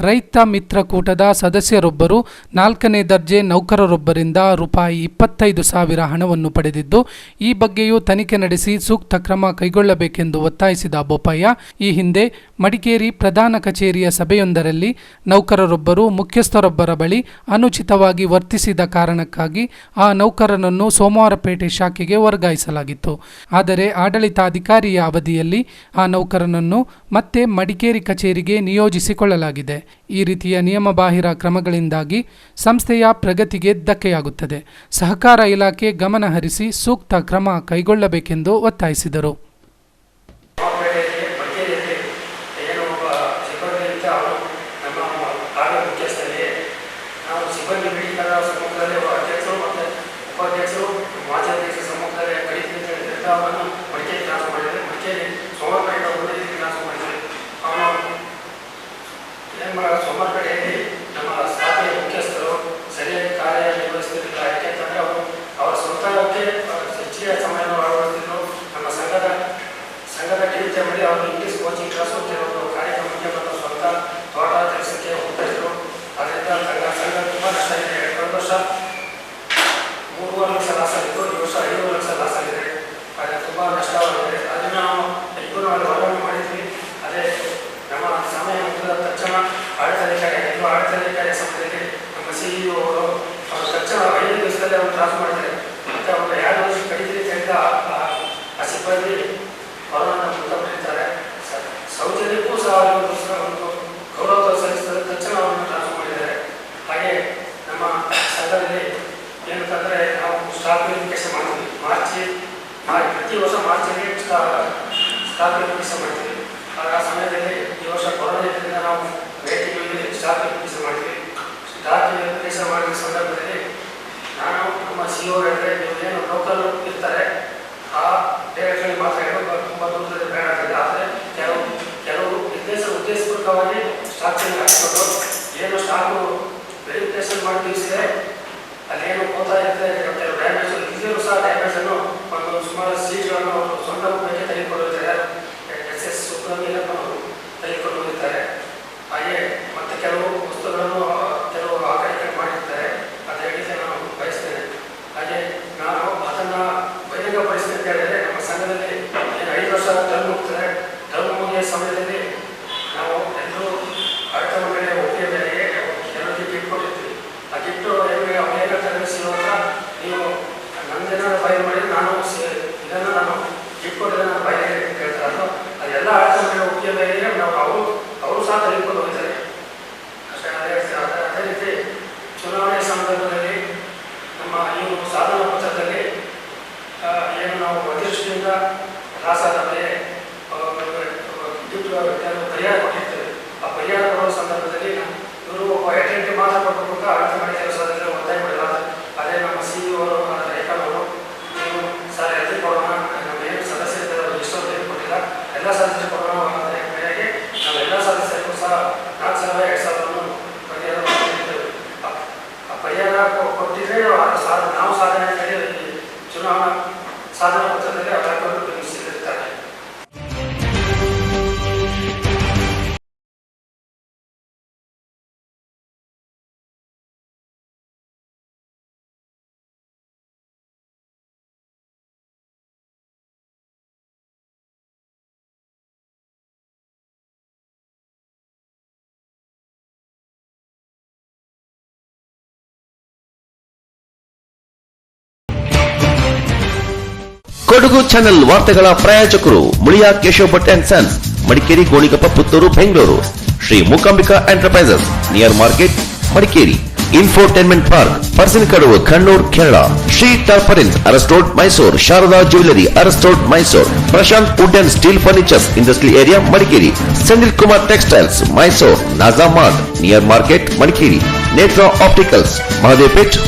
S2: ರೈತ ಮಿತ್ರ ಕೂಟದ ಸದಸ್ಯರೊಬ್ಬರು 4ನೇ ದರ್ಜೆ ನೌಕರರೊಬ್ಬರಿಂದ ರೂಪಾಯಿ 25,000 ಹಣವನ್ನು ಪಡೆದಿದ್ದು, ಈ ಬಗ್ಗೆಯೂ ತನಿಖೆ ನಡೆಸಿ ಸೂಕ್ತ ಕ್ರಮ ಕೈಗೊಳ್ಳಬೇಕೆಂದು ಒತ್ತಾಯಿಸಿದ ಬೋಪಯ್ಯ, ಈ ಹಿಂದೆ ಮಡಿಕೇರಿ ಪ್ರಧಾನ ಕಚೇರಿಯ ಸಭೆಯೊಂದರಲ್ಲಿ ನೌಕರರೊಬ್ಬರು ಮುಖ್ಯಸ್ಥರೊಬ್ಬರ ಬಳಿ ಅನುಚಿತವಾಗಿ ವರ್ತಿಸಿದ ಕಾರಣಕ್ಕಾಗಿ ಆ ನೌಕರನನ್ನು ಸೋಮವಾರಪೇಟೆ ಶಾಖೆಗೆ ವರ್ಗಾಯಿಸಲಾಗಿತ್ತು. ಆದರೆ ಆಡಳಿತಾಧಿಕಾರಿಯ ಅವಧಿಯಲ್ಲಿ ಆ ನೌಕರನನ್ನು ಮತ್ತೆ ಮಡಿಕೇರಿ ಕಚೇರಿಗೆ ನಿಯೋಜಿಸಿಕೊಳ್ಳಲಾಗಿದೆ. ಈ ರೀತಿಯ ನಿಯಮಬಾಹಿರ ಕ್ರಮಗಳಿಂದಾಗಿ ಸಂಸ್ಥೆಯ ಪ್ರಗತಿಗೆ ಧಕ್ಕೆಯಾಗುತ್ತದೆ. ಸಹಕಾರ ಇಲಾಖೆ ಗಮನ ಹರಿಸಿ ಸೂಕ್ತ ಕ್ರಮ ಕೈಗೊಳ್ಳಬೇಕೆಂದು ಒತ್ತಾಯಿಸಿದರು.
S8: ಸೋಮವಾರಪೇಟೆಯಲ್ಲಿ ನಮ್ಮ ಶಾಖೆಯ ಮುಖ್ಯಸ್ಥರು ಸರಿಯಾಗಿ ಕಾರ್ಯನಿರ್ವಹಿಸುತ್ತಿಲ್ಲ. ಯಾಕೆಂತಂದರೆ ಅವರ ಸ್ವಂತಕ್ಕೆ ಹೆಚ್ಚಿಗೆ ಸಮಯವನ್ನು ಅಳವಡಿಸಿದ್ರು. ನಮ್ಮ ಸಂಘದ ಡಿವಿಜನ್ ಮಾಡಿ ಅವರು ಇಂಗ್ಲೀಷ್ ಕೋಚಿಂಗ್ ಕ್ಲಾಸ್ ಒಂದು ಕಾರ್ಯಕ್ರಮಕ್ಕೆ ಮತ್ತು ಸ್ವಂತ ತೋಟ ಕೆಲಸಕ್ಕೆ ಹೋಗ್ತಾ ಇದ್ರು. ಅದರಿಂದ ಸಂಘ ತುಂಬ ನಷ್ಟ ಆಗಿದೆ. ಕಳೆದ ವರ್ಷ 3.5 ಲಕ್ಷ ಲಾಸ್ ಆಗಿತ್ತು. ಈ ವರ್ಷ 5 ಲಕ್ಷ ಲಾಸ್ ಆಗಿದೆ. ಅದು ತುಂಬ ನಷ್ಟವಾಗಿದೆ. ಅದನ್ನು ನಾವು ಇಬ್ಬರು ವರ್ಗಾವಣೆ ಮಾಡಿದ್ವಿ. ಅದೇ ನಮ್ಮ ಸಮಯ ಮುಗಿದ ತಕ್ಷಣ ಆಡಳಿತಾಧಿಕಾರಿಯ ಸಮಯದಲ್ಲಿ ನಮ್ಮ CEO ಅವರು ತಕ್ಷಣ 5 ದಿವಸದಲ್ಲಿ ಅವರು ಟ್ರಾನ್ಸ್ಫರ್ ಮಾಡಿದ್ದಾರೆ. ಮತ್ತು ಅವರು 2 ವರ್ಷ ಕಡಿಮೆ ಹೇಳಿದ ಆ ಸಿಬ್ಬಂದಿ ಕೊರೋನಾ ಮೃತಪಟ್ಟಿದ್ದಾರೆ. ಸೌಜನ್ಯಕ್ಕೂ ಸಹ ಒಂದು ಗೌರವ ಸಲ್ಲಿಸಿದ ತಕ್ಷಣ ಅವರನ್ನು ಟ್ರಾನ್ಸ್ಫರ್ ಮಾಡಿದ್ದಾರೆ. ಹಾಗೆ ನಮ್ಮ ಸಂಘದಲ್ಲಿ ಏನಂತಂದರೆ ನಾವು ಸ್ಟಾಫ್ ವೆರಿಫಿಕೇಶನ್ ಮಾಡ್ತೀವಿ. ಪ್ರತಿ ವರ್ಷ ಮಾರ್ಚಲ್ಲಿ ಸ್ಟಾಫ್ ವೆರಿಫಿಕೇಶನ್ ಮಾಡ್ತೀವಿ. ಆ ಸಮಯದಲ್ಲಿ ಈ ವರ್ಷ ಕೊರೋನಾ ಇದರಿಂದ ನಾವು ವೇಟಿಗಳಲ್ಲಿ ಸ್ಟಾಫ್ ವೆರಿಫಿಕೇಶನ್ ಮಾಡ್ತೀವಿ. ಸ್ಟಾಫ್ ವೆರಿಫಿಕೇಶನ್ ಮಾಡಿದ ಸಂದರ್ಭದಲ್ಲಿ ನಾನು ನಮ್ಮ CEO ಹೇಳಿದ್ರೆ, ನೀವು ಏನು ಲೋಕಲ್ ಇರ್ತಾರೆ ಆ ಡೇಟ್ಗಳಲ್ಲಿ ಮಾತ್ರ ಹೇಳೋದು ತುಂಬ ದೂರದಲ್ಲಿ ಬೇಡ ಆಗ್ತದೆ. ಆದರೆ ಕೆಲವು ಉದ್ದೇಶಪೂರ್ವಕವಾಗಿ ಸ್ಟಾಫ್ ಚೇಂಜ್ ಹಾಕಿಕೊಂಡು ಏನು ಸ್ಟಾಫು ವೆರಿಫಿಕೇಶನ್ ಮಾಡಿ ತಿಳಿಸಿದೆ ಅಲ್ಲೇನು ಹೋಗ್ತಾ ಇರುತ್ತೆ. ಕೆಲವು ಡ್ಯಾಮೇಜ್ ಈಗಲೂ ಸಹ ಡ್ಯಾಮೇಜನ್ನು ಒಂದು ಸುಮಾರು ಸೀಟ್ಗಳನ್ನು ಅವರು ಸ್ವಂತ ಬಗ್ಗೆ ತೆಗೆದುಕೊಂಡಿರ್ತಾರೆ. SS ತೆಗೆದುಕೊಂಡು ಹೋಗಿರ್ತಾರೆ. ಹಾಗೆ ಮತ್ತೆ ಕೆಲವು ವಸ್ತುಗಳನ್ನು ಕೆಲವು ಆ ಕಡೆ ಮಾಡಿರ್ತಾರೆ. ಅದು ಹೇಳಿದ್ರೆ ನಾನು ಬಯಸ್ತೇನೆ. ಹಾಗೆ ನಾನು ಅದನ್ನು ಬಹಿರಂಗಪಡಿಸಿದೆ ಅಂತ ಹೇಳಿದರೆ, ನಮ್ಮ ಸಂಘದಲ್ಲಿ ಏನು 5 ವರ್ಷ ಟರ್ಮ್ ಹೋಗ್ತದೆ. ಟರ್ಮ್ ಮುಗಿಯ ಸಮಯದಲ್ಲಿ ನಾವು ಎಲ್ಲರೂ ಆಡಳಿತ ಮಂಡಳಿಯ ಒಪ್ಪಿಗೆ ಮೇರೆಗೆ ಎಲ್ಲರಿಗೆ ಗಿಫ್ಟ್ ಕೊಟ್ಟಿರ್ತೀವಿ. ಆ ಗಿಫ್ಟು ಅನೇಕ ತರಬೇತಿ ನೀವು ನನ್ನದೇನಾದ್ರು ಬಯಲು ಮಾಡಿ ಇದನ್ನು ನಾನು ಗಿಫ್ಟ್ ಕೊಟ್ಟಿದ್ದೆ ನಾನು ಬಯಲು ಹೇಳ್ತಾರೆ. ಅದೆಲ್ಲ ಆಡಳಿತ ಮಂಡಳಿಯ ಒಪ್ಪಿಗೆ ಮೇರೆಗೆ ನಾವು ಅವರು ಸಹ ತೆಗೆದುಕೊಂಡು ಹೋಗ್ತಾರೆ ಅಷ್ಟೇ. ಅದೇ ರೀತಿ ಚುನಾವಣೆ ಸಂದರ್ಭದಲ್ಲಿ ನಮ್ಮ ಈ ಸಾಧನಾ ಪತ್ರದಲ್ಲಿ ಏನು ನಾವು ಅತಿವೃಷ್ಟಿಯಿಂದ ಲಾಸಾದ ಬೆಳೆ ಪರಿಹಾರ ಕೊಟ್ಟಿರ್ತೇವೆ. ಆ ಪರಿಹಾರ ಕೊಡುವ ಸಂದರ್ಭದಲ್ಲಿ ಇವರು ಒಬ್ಬ ಏಜೆಂಟ್ ಮಾತ್ರ ಕೊಟ್ಟುಕೊಂಡ ಆಡಳಿತ ಮಂಡಳಿ ಕೆಲಸದಲ್ಲಿ ಒತ್ತಾಯ ಮಾಡಿಲ್ಲ. ಅದೇ ನಮ್ಮ CEO ಅವರು ರೇಖಾನವರು ನೀವು ಸರ್ ಎಲ್ಲಿ ಕೊಡೋಣ, ನಮ್ಮ ಏನು ಸದಸ್ಯರು ಎಷ್ಟೊಂದು ಏನು ಕೊಟ್ಟಿಲ್ಲ, ಎಲ್ಲ ಸದಸ್ಯರು ಕೊಡೋಣ ಮೇರೆಗೆ ನಾವು ಎಲ್ಲ ಸದಸ್ಯರಿಗೂ ಸಹ 4,000 ಪರಿಹಾರ ಕೊಟ್ಟಿದ್ದೇವೆ. ಆ ಪರಿಹಾರ ಕೊಟ್ಟಿದ್ರೆ ನಾವು ಸಾಧನೆ ಅಂತ ಹೇಳಿ ಚುನಾವಣಾ ಸಾಧನಾ ಪತ್ರದಲ್ಲಿ ಅವರನ್ನು ತಿಳಿಸಿರುತ್ತಾರೆ.
S1: ಕೊಡಗು ಚಾನೆಲ್ ವಾರ್ತೆಗಳ ಪ್ರಾಯೋಜಕರು Muliya Keshav Bhat and sons, Madikeri, Gonikoppa, Puttur, Bengaluru. Shri Mookambika enterprises, near market, Madikeri. Infotainment park, Parassinikadavu, Kannur, Kerala. Shri ಟಾರ್ಪರಿನ್, Aras road, Mysuru. Sharada jewellery, Aras road, Mysuru. Prashanth wood and steel furnitures, industrial area, Madikeri. ಸೆನಿಲ್ Kumar textiles, Mysuru. Naja mart, near market, Madikeri. Netra opticals, Mahadev plate,